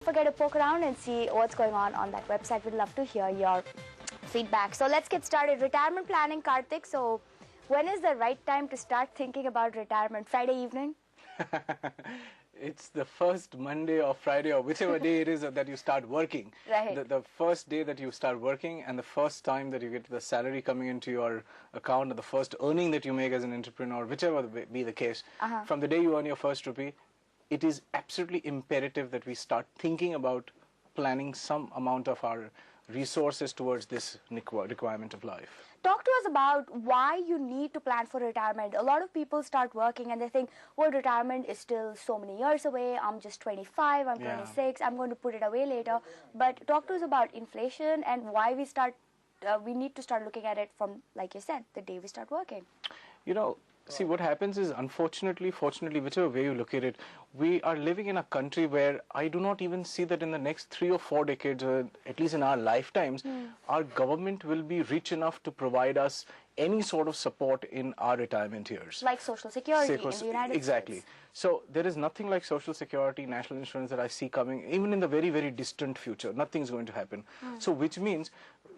forget to poke around and see what's going on that website. We'd love to hear your feedback. So let's get started. Retirement planning, Karthik. So when is the right time to start thinking about retirement? Friday evening? It's the first Monday or Friday or whichever day it is that you start working. Right. The first day that you start working and the first time that you get the salary coming into your account, or the first earning that you make as an entrepreneur, whichever be the case, from the day you earn your first rupee, it is absolutely imperative that we start thinking about planning some amount of our resources towards this requirement of life. Talk to us about why you need to plan for retirement. A lot of people start working and they think, well, retirement is still so many years away. I'm just 25, I'm 26, I'm going to put it away later. But talk to us about inflation and why we need to start looking at it from, like you said, the day we start working. You know, see, what happens is, unfortunately, fortunately, whichever way you look at it, we are living in a country where I do not even see that in the next 3 or 4 decades, or at least in our lifetimes, our government will be rich enough to provide us any sort of support in our retirement years. Like Social Security in the United Exactly. States. So there is nothing like Social Security, national insurance that I see coming, even in the very, very distant future. Nothing's going to happen. So which means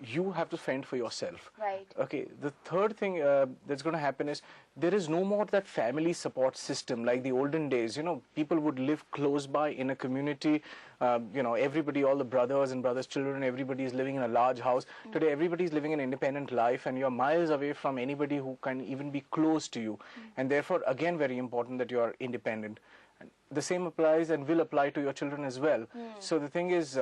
you have to fend for yourself. Right. Okay. The third thing that's going to happen is there is no more that family support system like the olden days. You know, people would live close by in a community. You know, everybody, all the brothers and brothers' children, everybody is living in a large house. Today, everybody is living an independent life, and you're miles away from anybody who can even be close to you. And therefore, again, very important that you are independent. And the same applies and will apply to your children as well. So the thing is,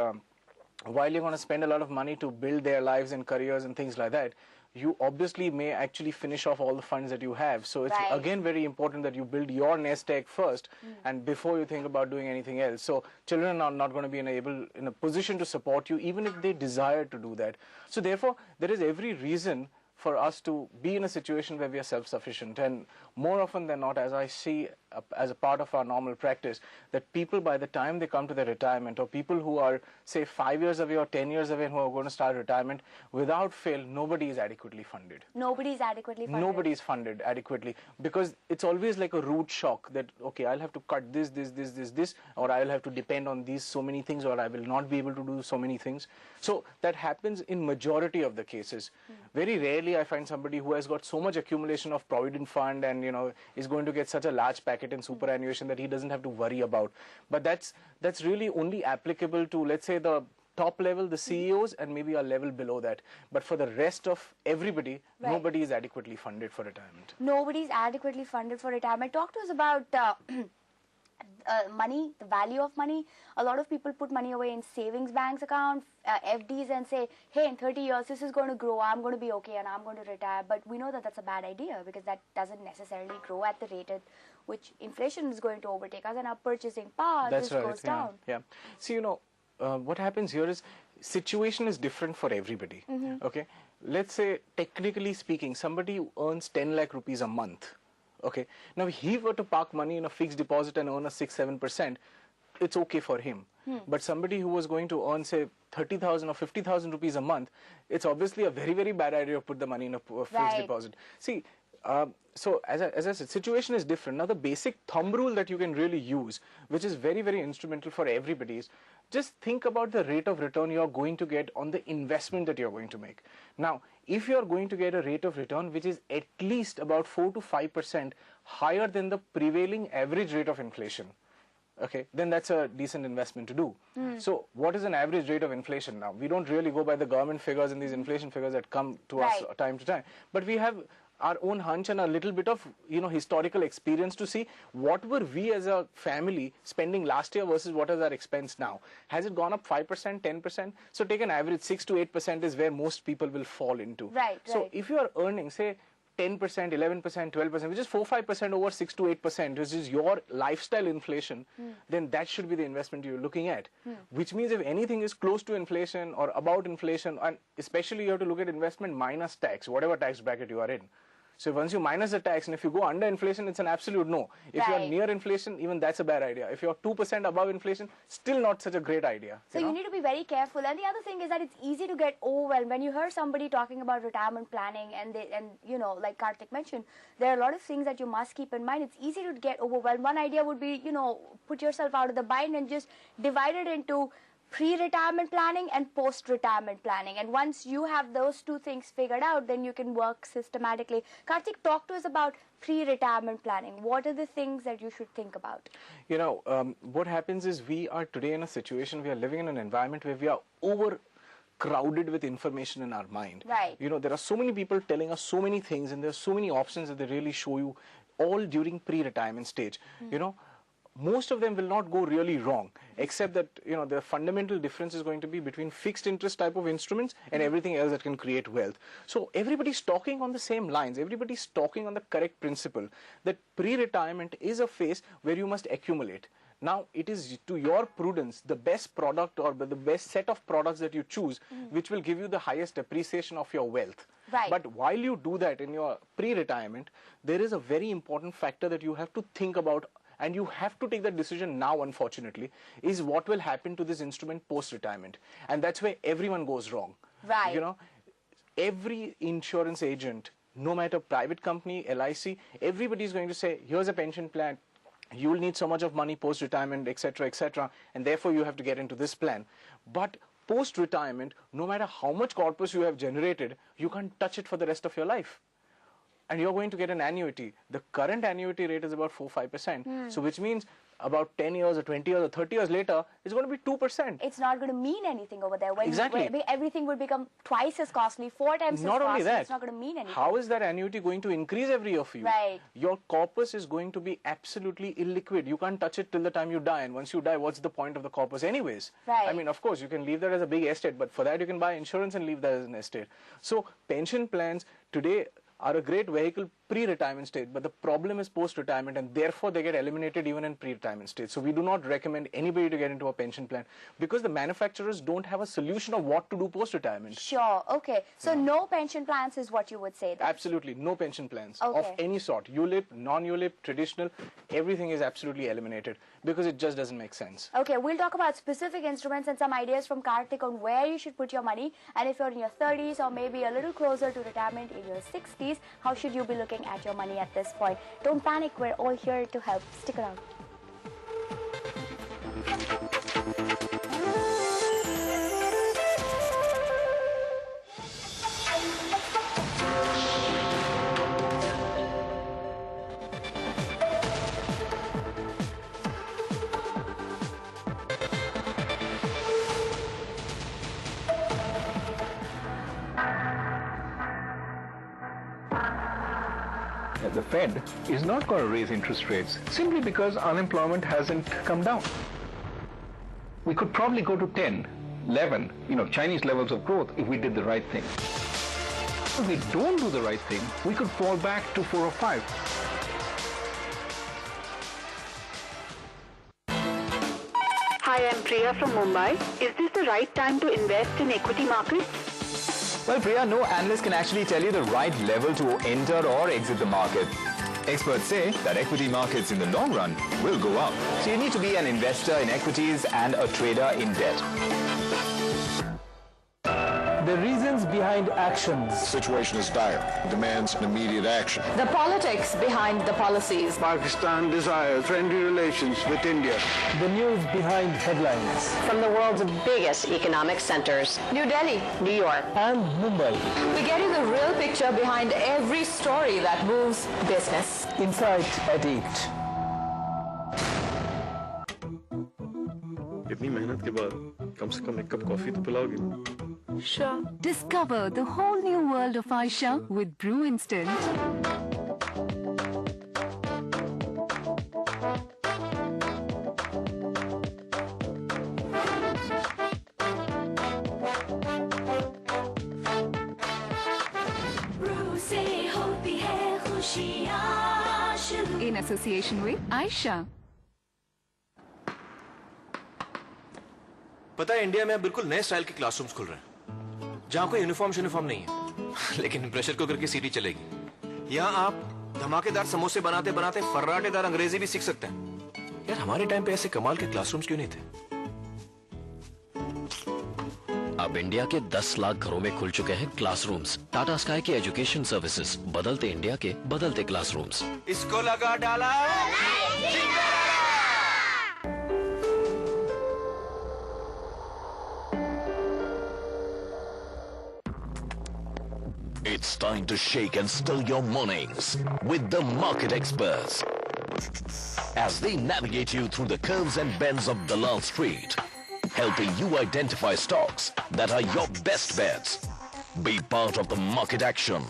while you're going to spend a lot of money to build their lives and careers and things like that, you obviously may actually finish off all the funds that you have. So it's again very important that you build your nest egg first and before you think about doing anything else. So children are not going to be in a position to support you even if they desire to do that. So therefore, there is every reason for us to be in a situation where we are self-sufficient. And more often than not, as I see as a part of our normal practice, that people by the time they come to their retirement, or people who are, say, 5 years away or 10 years away and who are going to start retirement, without fail, nobody is adequately funded. Nobody is adequately funded. Nobody is funded adequately, because it's always like a root shock that, okay, I'll have to cut this, or I'll have to depend on these so many things, or I will not be able to do so many things. So that happens in majority of the cases. Very rarely I find somebody who has got so much accumulation of provident fund and, you know, is going to get such a large packet in superannuation that he doesn't have to worry about. But that's really only applicable to, let's say, the top level, the CEOs, and maybe a level below that. But for the rest of everybody, nobody is adequately funded for retirement. Nobody is adequately funded for retirement. Talk to us about money, the value of money. A lot of people put money away in savings banks account, FDs, and say, hey, in 30 years this is going to grow, I'm going to be okay and I'm going to retire. But we know that that's a bad idea, because that doesn't necessarily grow at the rate at which inflation is going to overtake us, and our purchasing power just goes down. Yeah. See, you know, what happens here is situation is different for everybody. Okay. Let's say, technically speaking, somebody who earns 10 lakh rupees a month. Okay. Now, if he were to park money in a fixed deposit and earn a 6-7%, it's okay for him. But somebody who was going to earn, say, 30,000 or 50,000 rupees a month, it's obviously a very, very bad idea to put the money in a fixed deposit. See, so as I said, situation is different. Now, the basic thumb rule that you can really use, which is very, very instrumental for everybody, is just think about the rate of return you're going to get on the investment that you're going to make. Now, if you're going to get a rate of return which is at least about 4 to 5% higher than the prevailing average rate of inflation, okay, then that's a decent investment to do. So what is an average rate of inflation now? We don't really go by the government figures and these inflation figures that come to us time to time, but we have our own hunch and a little bit of, you know, historical experience to see what were we as a family spending last year versus what is our expense now. Has it gone up 5%, 10%? So take an average, 6 to 8% is where most people will fall into. So if you are earning, say, 10%, 11%, 12%, which is 4-5% over 6 to 8%, which is your lifestyle inflation, then that should be the investment you're looking at. Which means if anything is close to inflation or about inflation, and especially you have to look at investment minus tax, whatever tax bracket you are in. So once you minus the tax, and if you go under inflation, it's an absolute no. If you're Right. near inflation, even that's a bad idea. If you're 2% above inflation, still not such a great idea. So you need to be very careful. And the other thing is that it's easy to get overwhelmed when you hear somebody talking about retirement planning, and you know, like Karthik mentioned, there are a lot of things that you must keep in mind. It's easy to get overwhelmed. One idea would be, you know, put yourself out of the bind and just divide it into pre-retirement planning and post-retirement planning. And once you have those two things figured out, then you can work systematically. Karthik, talk to us about pre-retirement planning. What are the things that you should think about? You know, what happens is we are today in a situation, we are living in an environment where we are overcrowded with information in our mind. Right. You know, there are so many people telling us so many things, and there are so many options that they really show you, all during pre-retirement stage. You know, most of them will not go really wrong, except that, you know, the fundamental difference is going to be between fixed interest type of instruments and everything else that can create wealth. So everybody's talking on the same lines. Everybody's talking on the correct principle that pre-retirement is a phase where you must accumulate. Now, it is to your prudence, the best product or the best set of products that you choose, which will give you the highest appreciation of your wealth. Right. But while you do that in your pre-retirement, there is a very important factor that you have to think about, and you have to take that decision now, unfortunately, is what will happen to this instrument post-retirement. And that's where everyone goes wrong. Right. You know, every insurance agent, no matter private company, LIC, everybody is going to say, here's a pension plan, you will need so much of money post-retirement, etc., and therefore you have to get into this plan. But post-retirement, no matter how much corpus you have generated, you can't touch it for the rest of your life. And you're going to get an annuity. The current annuity rate is about 4-5%. So which means about 10 years or 20 years or 30 years later, it's going to be 2%. It's not going to mean anything over there. When Exactly. when everything will become twice as costly, 4 times Not as only costly. that, It's not going to mean anything. how is that annuity going to increase every year for you? Right. Your corpus is going to be absolutely illiquid. You can't touch it till the time you die. And once you die, what's the point of the corpus anyways? Right. I mean, of course, you can leave that as a big estate, but for that you can buy insurance and leave that as an estate. So pension plans today are a great vehicle pre-retirement state, but the problem is post-retirement, and therefore they get eliminated even in pre-retirement state. So we do not recommend anybody to get into a pension plan because the manufacturers don't have a solution of what to do post-retirement. Sure. Okay. So no pension plans is what you would say then. Absolutely, no pension plans of Okay. any sort. ULIP, non-ULIP, traditional, everything is absolutely eliminated because it just doesn't make sense. Okay, we'll talk about specific instruments and some ideas from Karthik on where you should put your money. And if you're in your 30s or maybe a little closer to retirement in your 60s, how should you be looking at your money at this point? Don't panic, we're all here to help. Stick around. The Fed is not going to raise interest rates simply because unemployment hasn't come down. We could probably go to 10, 11, Chinese levels of growth if we did the right thing. If we don't do the right thing, we could fall back to 4 or 5. Hi, I'm Priya from Mumbai. Is this the right time to invest in equity markets? Well, Priya, no analyst can actually tell you the right level to enter or exit the market. Experts say that equity markets in the long run will go up. So you need to be an investor in equities and a trader in debt. The reasons behind actions. The situation is dire. It demands immediate action. The politics behind the policies. Pakistan desires friendly relations with India. The news behind headlines. From the world's biggest economic centers. New Delhi, New York, And Mumbai. we get you the real picture behind every story that moves business. Insight at 8. इतनी मेहनत के बाद कम से कम एक cup coffee तो पिलाओगी ना? Sure. Discover the whole new world of Aisha with Brew Instant. In association with Aisha. पता है इंडिया में बिल्कुल नए स्टाइल के क्लासरूम्स खुल रहे हैं जहां कोई यूनिफॉर्म नहीं है लेकिन प्रेशर कुकर की सीटी चलेगी यहाँ आप धमाकेदार समोसे बनाते बनाते फर्राटेदार अंग्रेजी भी सीख सकते हैं। यार हमारे टाइम पे ऐसे कमाल के क्लासरूम्स क्यों नहीं थे? अब इंडिया के 10 लाख घरों में खुल चुके हैं क्लासरूम्स। टाटा स्काई के एजुकेशन सर्विसेज, बदलते इंडिया के बदलते क्लासरूम्स। इसको लगा डाला। It's time to shake and stir your mornings with the market experts as they navigate you through the curves and bends of Dalal Street, helping you identify stocks that are your best bets. Be part of the market action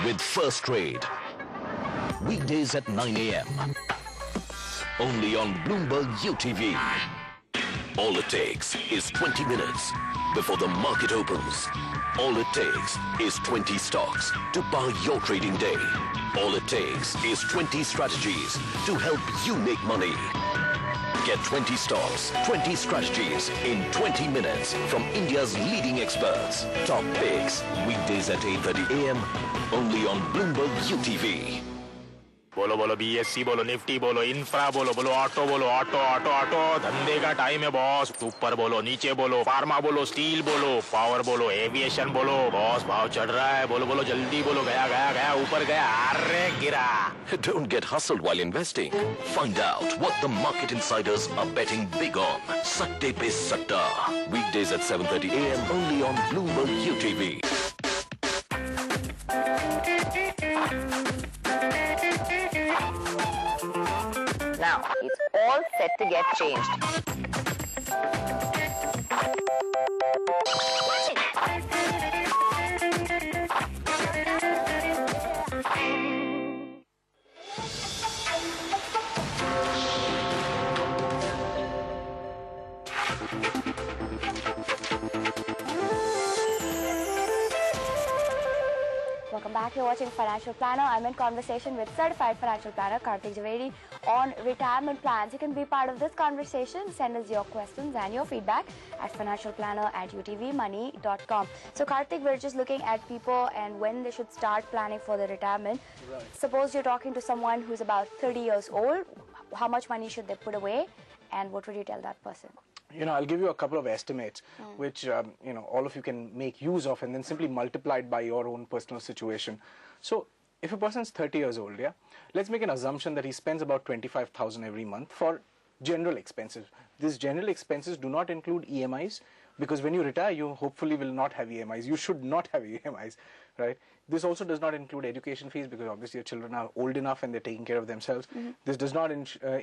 with First Trade. Weekdays at 9 a.m. Only on Bloomberg UTV. All it takes is 20 minutes before the market opens. All it takes is 20 stocks to power your trading day. All it takes is 20 strategies to help you make money. Get 20 stocks, 20 strategies in 20 minutes from India's leading experts. Top picks, weekdays at 8:30 a.m. only on Bloomberg UTV. बोलो बोलो BSc बोलो Nifty बोलो infra बोलो बोलो auto बोलो auto auto auto धंधे का time है बॉस। ऊपर बोलो नीचे बोलो फार्मा बोलो स्टील बोलो पावर बोलो एविएशन बोलो बॉस भाव चढ़ रहा है बोलो बोलो जल्दी बोलो गया गया गया ऊपर गया अरे गिरा। Don't get hustled while investing. Find out what the market insiders are betting big on. Satte Pe Satta. Weekdays at 7:30 a.m. only on Bloomberg UTV. Now, it's all set to get changed. Welcome back. You're watching Financial Planner. I'm in conversation with certified financial planner Karthik Javeri on retirement plans. You can be part of this conversation. Send us your questions and your feedback at financialplanner@utvmoney.com. So Karthik, we're just looking at people and when they should start planning for their retirement. Right. Suppose you're talking to someone who's about 30 years old. How much money should they put away, and what would you tell that person? You know, I'll give you a couple of estimates, which, you know, all of you can make use of and then simply multiply it by your own personal situation. So, if a person's 30 years old, yeah, let's make an assumption that he spends about 25,000 every month for general expenses. These general expenses do not include EMIs, because when you retire, you hopefully will not have EMIs. You should not have EMIs, right? This also does not include education fees, because obviously your children are old enough and they're taking care of themselves. This does not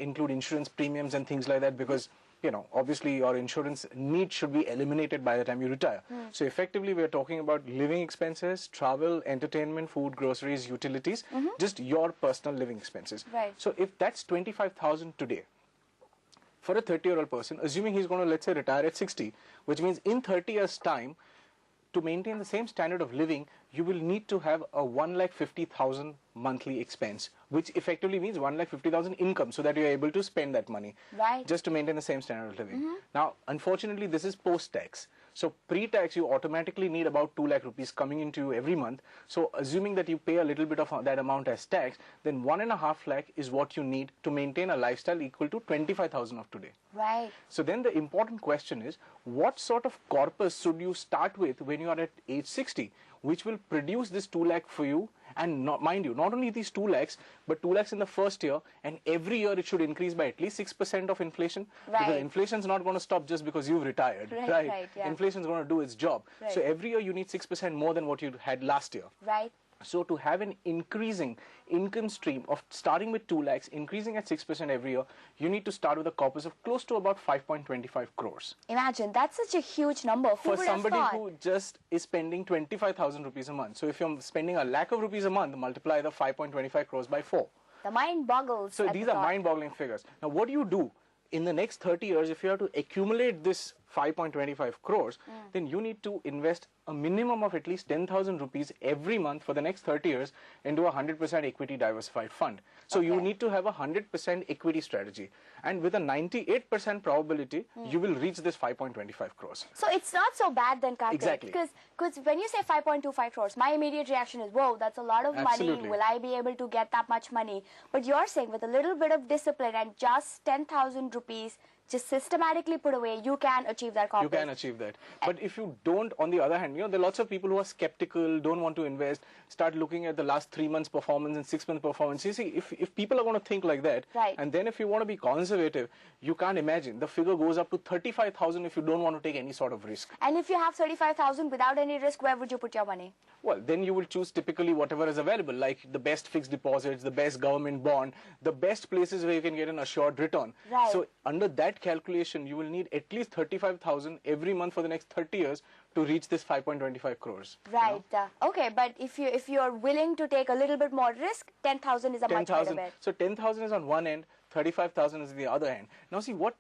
include insurance premiums and things like that, because you know, obviously your insurance need should be eliminated by the time you retire. So effectively we're talking about living expenses, travel, entertainment, food, groceries, utilities, just your personal living expenses. Right. So if that's 25,000 today, for a 30-year-old person, assuming he's going to, let's say, retire at 60, which means in 30 years' time, to maintain the same standard of living, you will need to have a 1,50,000 monthly expense, which effectively means 1,50,000 income, so that you are able to spend that money, right, just to maintain the same standard of living. Now, unfortunately, this is post-tax. So pre-tax, you automatically need about 2 lakh rupees coming into you every month. So assuming that you pay a little bit of that amount as tax, then 1.5 lakh is what you need to maintain a lifestyle equal to 25,000 of today. Right. So then the important question is, what sort of corpus should you start with when you are at age 60, which will produce this 2 lakh for you? And not, mind you, not only these 2 lakhs, but 2 lakhs in the first year, and every year it should increase by at least 6% of inflation. Right. Because inflation is not going to stop just because you've retired. Right, yeah. Inflation is going to do its job. Right. So every year you need 6% more than what you had last year. Right. So to have an increasing income stream of starting with 2 lakhs, increasing at 6% every year, you need to start with a corpus of close to about 5.25 crores. Imagine, that's such a huge number. For somebody who just is spending 25,000 rupees a month. So if you're spending a lakh of rupees a month, multiply the 5.25 crores by 4. The mind boggles. So these are mind-boggling figures. Now what do you do in the next 30 years if you have to accumulate this 5.25 crores, then you need to invest a minimum of at least 10,000 rupees every month for the next 30 years into a 100% equity diversified fund. So you need to have a 100% equity strategy. And with a 98% probability, you will reach this 5.25 crores. So it's not so bad then, Karthik. Exactly. Because when you say 5.25 crores, my immediate reaction is, whoa, that's a lot of money. Will I be able to get that much money? But you're saying with a little bit of discipline and just 10,000 rupees just systematically put away, you can achieve that confidence. You can achieve that. But if you don't, on the other hand, there are lots of people who are skeptical, don't want to invest, start looking at the last 3 months performance and 6 months performance. You see, if people are going to think like that, and then if you want to be conservative, you can't imagine. The figure goes up to 35,000 if you don't want to take any sort of risk. And if you have 35,000 without any risk, where would you put your money? Well, then you will choose typically whatever is available, like the best fixed deposits, the best government bond, the best places where you can get an assured return. Right. So under that calculation, you will need at least 35,000 every month for the next 30 years to reach this 5.25 crores. Right. Okay, but if you're willing to take a little bit more risk, 10,000 is a much better bet. So 10,000 is on one end, 35,000 is the other end. Now see, what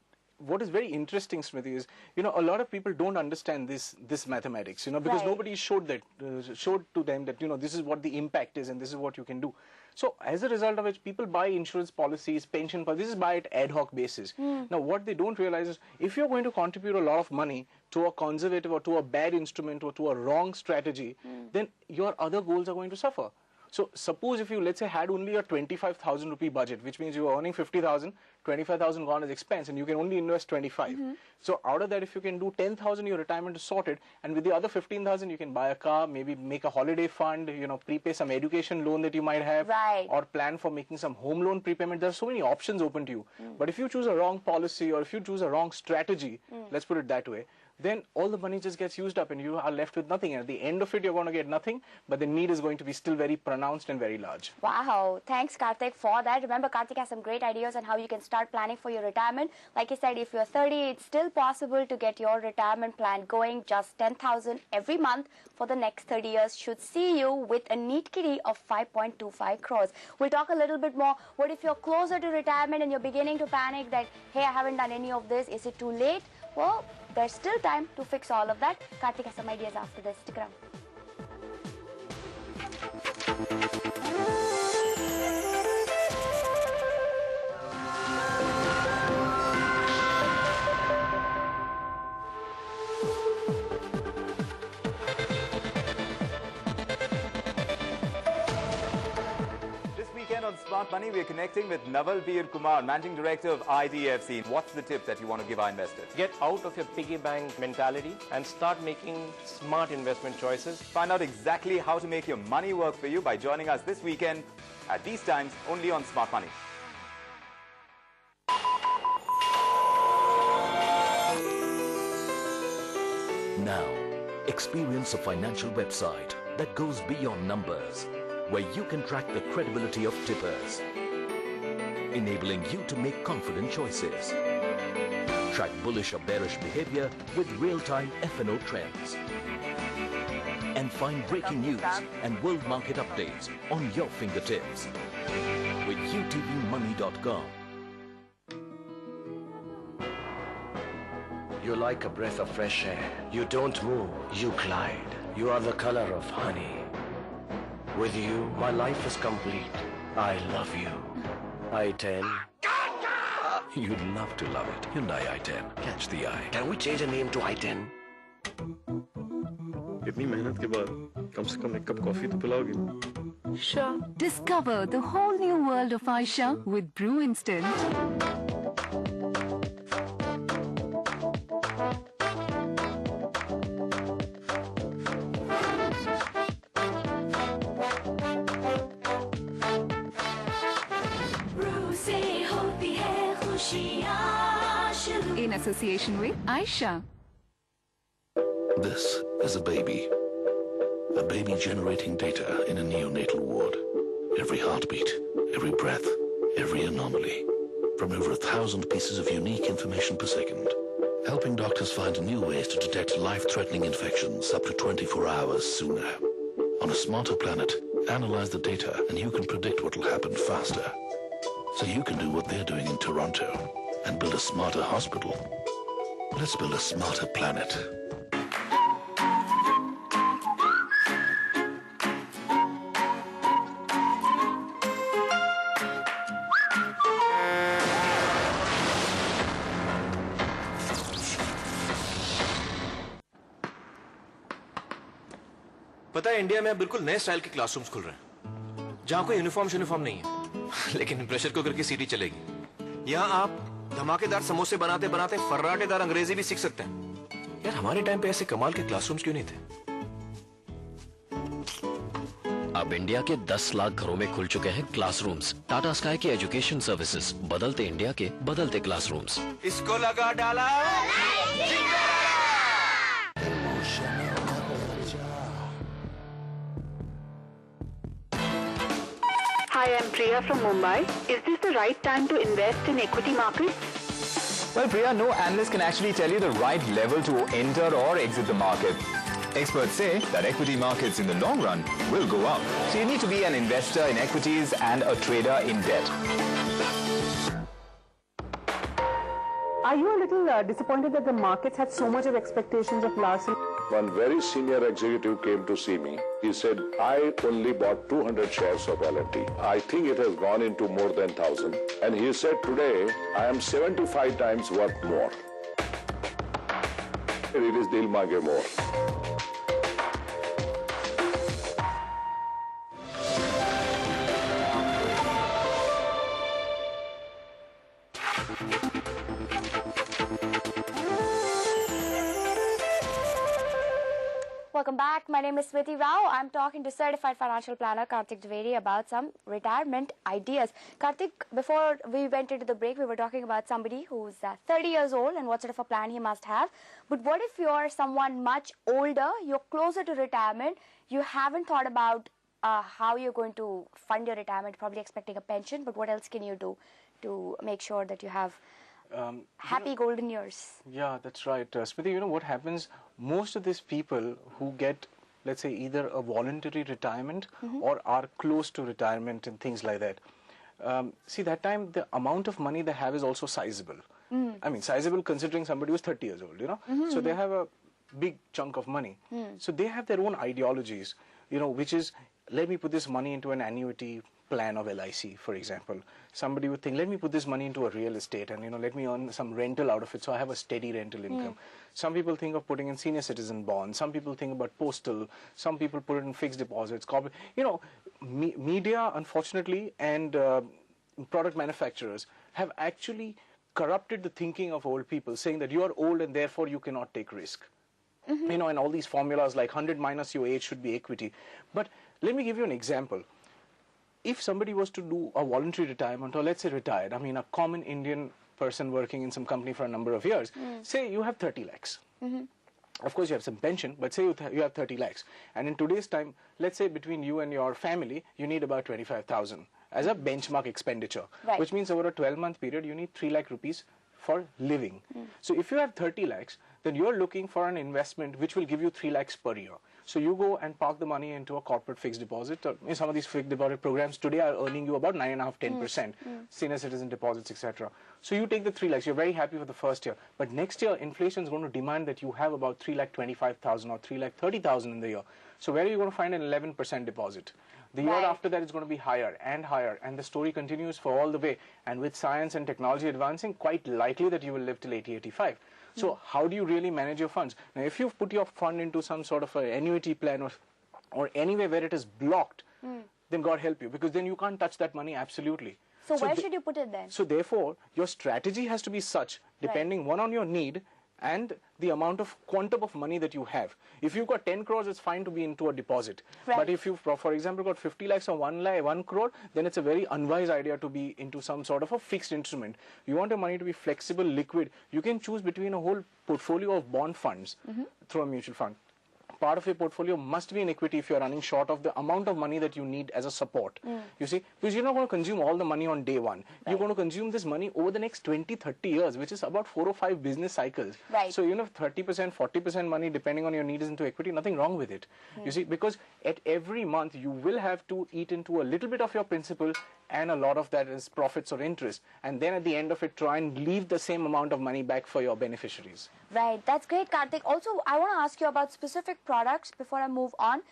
is very interesting, Smriti, is a lot of people don't understand this mathematics, because nobody showed to them that this is what the impact is and this is what you can do. So as a result of which, people buy insurance policies, pension policies, this is by an ad hoc basis. Now what they don't realize is, if you're going to contribute a lot of money to a conservative or to a bad instrument or to a wrong strategy, then your other goals are going to suffer. So suppose if you, let's say, had only a 25,000 rupee budget, which means you are earning 50,000, 25,000 gone as expense, and you can only invest 25. So out of that, if you can do 10,000, your retirement is sorted, and with the other 15,000, you can buy a car, maybe make a holiday fund, prepay some education loan that you might have, or plan for making some home loan prepayment. There are so many options open to you. But if you choose a wrong policy or if you choose a wrong strategy, let's put it that way, then all the money just gets used up and you are left with nothing. And at the end of it, you're going to get nothing, but the need is going to be still very pronounced and very large. Wow. Thanks, Karthik, for that. Remember, Karthik has some great ideas on how you can start planning for your retirement. Like he said, if you're 30, it's still possible to get your retirement plan going. Just 10,000 every month for the next 30 years should see you with a neat kitty of 5.25 crores. We'll talk a little bit more. What if you're closer to retirement and you're beginning to panic that, hey, I haven't done any of this. Is it too late? Well, there's still time to fix all of that. Karthik has some ideas after this. Stick around. On Smart Money, we're connecting with Naval Veer Kumar, Managing Director of IDFC. What's the tip that you want to give our investors? Get out of your piggy bank mentality and start making smart investment choices. Find out exactly how to make your money work for you by joining us this weekend at these times only on Smart Money. Now, experience a financial website that goes beyond numbers, where you can track the credibility of tippers, enabling you to make confident choices. Track bullish or bearish behavior with real-time F&O trends. And find breaking news and world market updates on your fingertips with utvmoney.com. You're like a breath of fresh air. You don't move, you glide. You are the color of honey. With you, my life is complete. I love you. I-10. You'd love to love it. Hyundai i10. Catch the eye. Can we change the name to I-10? इतनी मेहनत के बाद कम से कम एक cup coffee तो पिलाओगी? Sure. Discover the whole new world of Aisha with Brew Instant. In association with Aisha. This is a baby. A baby generating data in a neonatal ward. Every heartbeat, every breath, every anomaly. From over 1,000 pieces of unique information per second. Helping doctors find new ways to detect life-threatening infections up to 24 hours sooner. On a smarter planet, analyze the data and you can predict what will happen faster. So you can do what they're doing in Toronto and build a smarter hospital. Let's build a smarter planet. पता है India में बिल्कुल नए style के classrooms खुल रहे हैं जहां कोई यूनिफॉर्म नहीं है लेकिन प्रेशर कुकर की सीटी चलेगी। यहाँ आप धमाकेदार समोसे बनाते बनाते फर्राटेदार अंग्रेजी भी सीख सकते हैं। यार हमारे टाइम पे ऐसे कमाल के क्लासरूम्स क्यों नहीं थे? अब इंडिया के 10 लाख घरों में खुल चुके हैं क्लासरूम्स। टाटा स्काई की एजुकेशन सर्विसेज, बदलते इंडिया के बदलते क्लासरूम्स। इसको लगा डाला। Hi, I'm Priya from Mumbai. Is this the right time to invest in equity markets? Well, Priya, no analyst can actually tell you the right level to enter or exit the market. Experts say that equity markets in the long run will go up. So you need to be an investor in equities and a trader in debt. Are you a little disappointed that the markets had so much of expectations of Larsen? One very senior executive came to see me. He said, I only bought 200 shares of L&T. I think it has gone into more than 1,000. And he said, today, I am 75 times worth more. It is Dil Mange more. Welcome back. My name is Smriti Rao. I'm talking to certified financial planner Karthik Dwivedi about some retirement ideas. Karthik, before we went into the break, we were talking about somebody who's 30 years old and what sort of a plan he must have. But what if you're someone much older, you're closer to retirement, you haven't thought about how you're going to fund your retirement, probably expecting a pension, but what else can you do to make sure that you have happy golden years? Yeah, that's right. Smriti, you know what happens? Most of these people who get, let's say, either a voluntary retirement or are close to retirement and things like that. See, that time, the amount of money they have is also sizable. I mean, sizable considering somebody was 30 years old, you know. So they have a big chunk of money. So they have their own ideologies, you know, which is, let me put this money into an annuity plan of LIC, for example. Somebody would think, let me put this money into a real estate and, you know, let me earn some rental out of it so I have a steady rental income. Some people think of putting in senior citizen bonds. Some people think about postal. Some people put it in fixed deposits. Corporate. You know, media, unfortunately, and product manufacturers have actually corrupted the thinking of old people, saying that you are old and therefore you cannot take risk. You know, and all these formulas like 100 minus your age should be equity. But let me give you an example. If somebody was to do a voluntary retirement, or let's say retired, I mean a common Indian person working in some company for a number of years, say you have 30 lakhs. Of course you have some pension, but say you have 30 lakhs. And in today's time, let's say between you and your family, you need about 25,000 as a benchmark expenditure, which means over a 12-month period, you need 3 lakh rupees for living. So if you have 30 lakhs, then you're looking for an investment which will give you 3 lakhs per year. So you go and park the money into a corporate fixed deposit. Some of these fixed deposit programs today are earning you about 9.5–10%, senior citizen deposits, etc. So you take the 3 lakhs. You're very happy for the first year, but next year inflation is going to demand that you have about 3,25,000 or 3,30,000 in the year. So where are you going to find an 11% deposit? The year after that, it's going to be higher, and the story continues for all the way. And with science and technology advancing, quite likely that you will live till 80, 85. So how do you really manage your funds? Now, if you've put your fund into some sort of an annuity plan or anywhere where it is blocked, then God help you, because then you can't touch that money absolutely. So where should you put it then? So therefore, your strategy has to be such, depending one on your need and the amount of quantum of money that you have. If you've got 10 crores, it's fine to be into a deposit. But if you've, for example, got 50 lakhs or 1 crore, then it's a very unwise idea to be into some sort of a fixed instrument. You want your money to be flexible, liquid. You can choose between a whole portfolio of bond funds through a mutual fund. part of your portfolio must be in equity if you're running short of the amount of money that you need as a support. You see, because you're not going to consume all the money on day one. You're going to consume this money over the next 20, 30 years, which is about 4 or 5 business cycles. So, 30%, 40% money, depending on your need, is into equity, nothing wrong with it. You see, because at every month, you will have to eat into a little bit of your principal, and a lot of that is profits or interest. And then at the end of it, try and leave the same amount of money back for your beneficiaries. Right, that's great, Karthik. Also, I want to ask you about specific products before I move on.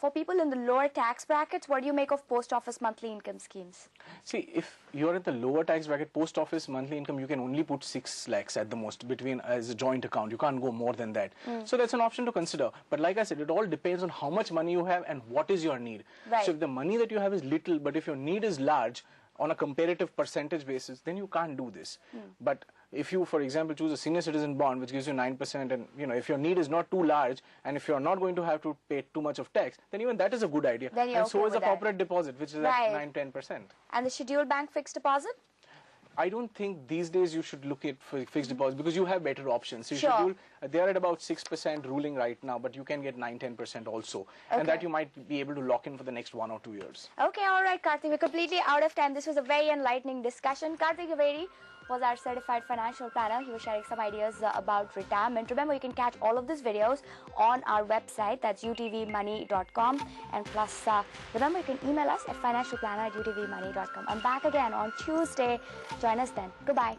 For people in the lower tax brackets, what do you make of post office monthly income schemes? See, if you're at the lower tax bracket, post office monthly income, you can only put 6 lakhs at the most between as a joint account. You can't go more than that. So that's an option to consider. But like I said, it all depends on how much money you have and what is your need. So if the money that you have is little, but if your need is large, on a comparative percentage basis, then you can't do this. But if you, for example, choose a senior citizen bond, which gives you 9%, and if your need is not too large, and if you're not going to have to pay too much of tax, then even that is a good idea. And so is a corporate deposit, which is at 9-10%. And the scheduled bank fixed deposit? I don't think these days you should look at fixed deposit because you have better options. So they're at about 6% ruling right now, but you can get 9-10% also. And that you might be able to lock in for the next 1 or 2 years. Okay, all right, Karthik, we're completely out of time. This was a very enlightening discussion. Karthik Jhaveri was our certified financial planner. He was sharing some ideas about retirement. Remember, you can catch all of these videos on our website. That's utvmoney.com. And plus, remember, you can email us at financialplanner@utvmoney.com. I'm back again on Tuesday. Join us then. Goodbye.